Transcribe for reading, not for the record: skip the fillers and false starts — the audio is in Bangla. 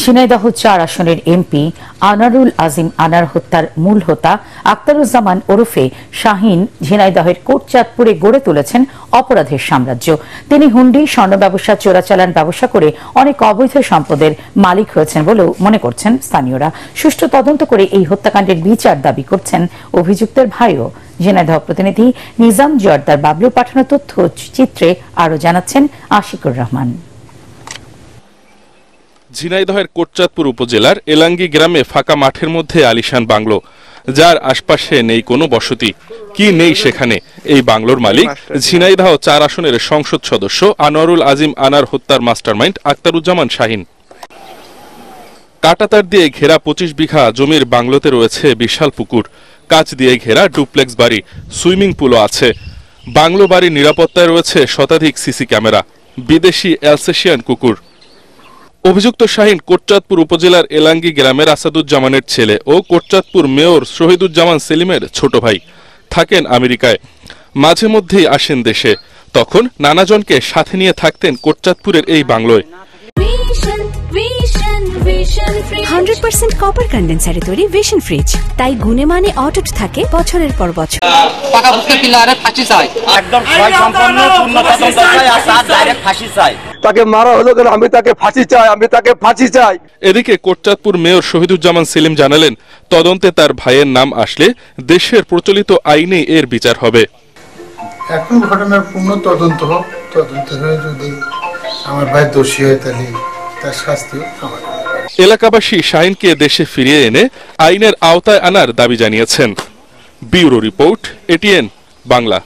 ঝিনাইদহ ৪ আসনের এমপি আনারুল আজিম আনার হত্যার মূল হোতা আখতারুজ্জামান ওরফে শাহিন ঝিনাইদহের কোটচাঁদপুরে গড়ে তুলেছেন অপরাধের সাম্রাজ্য। তিনি হুন্ডি, স্বর্ণ ব্যবসা, চোরাচালান ব্যবসা করে অনেক অবৈধ সম্পদের মালিক হয়েছেন বলেও মনে করছেন স্থানীয়রা। সুষ্ঠু তদন্ত করে এই হত্যাকাণ্ডের বিচার দাবি করছেন অভিযুক্তের ভাইও। ঝিনাইদহ প্রতিনিধি নিজাম জর্দার বাবলুর পাঠানো তথ্য চিত্রে আরো জানাচ্ছেন আশিকুর রহমান। ঝিনাইদহের কোটচাঁদপুর উপজেলার এলাঙ্গি গ্রামে ফাঁকা মাঠের মধ্যে আলিশান বাংলো, যার আশপাশে নেই কোনো বসতি। কি নেই সেখানে? এই বাংলোর মালিক ঝিনাইদহ ৪ আসনের সংসদ সদস্য আনোয়ারুল আজিম আনার হত্যার মাস্টারমাইন্ড আখতারুজ্জামান শাহিন। কাঁটাতার দিয়ে ঘেরা ২৫ বিঘা জমির বাংলোতে রয়েছে বিশাল পুকুর, কাঁচ দিয়ে ঘেরা ডুপ্লেক্স বাড়ি, সুইমিং পুলও আছে। বাংলো বাড়ির নিরাপত্তায় রয়েছে শতাধিক সিসি ক্যামেরা, বিদেশি অ্যালসেশিয়ান কুকুর। অভিযুক্ত শাহিন কোটচাঁদপুর উপজেলার এলাঙ্গি গ্রামের আসাদুজ্জামানের ছেলে ও কোটচাঁদপুর মেয়র শহীদুজ্জামান সেলিমের ছোট ভাই। থাকেন আমেরিকায়, মাঝে মধ্যেই আসেন দেশে। তখন নানাজনকে সাথে নিয়ে থাকতেন কোটচাঁদপুরের এই বাংলোয়। 100% কপার কন্ডেন্সারে তৈরি ভিশন ফ্রিজ, তাই গুণে মানে অটুট থাকে বছরের পর বছর। তাকে মারা হলো কেন? আমি তাকে ফাঁসি চাই, আমি তাকে ফাঁসি চাই। এদিকে কোটচাঁদপুর মেয়র শহীদুজ্জামান সেলিম জানালেন, তদন্তে তার ভাইয়ের নাম আসলে দেশের প্রচলিত আইনে এর বিচার হবে। এখন ঘটনার পূর্ণ তদন্ত হোক, তদন্ত হয়ে যদি আমার ভাই দোষী হয় তাহলে তার শাস্তি হবে। এলাকাবাসী শাহিনকে দেশে ফিরিয়ে এনে আইনের আওতায় আনার দাবি জানিয়েছেন। Bureau report, ATN Bangla.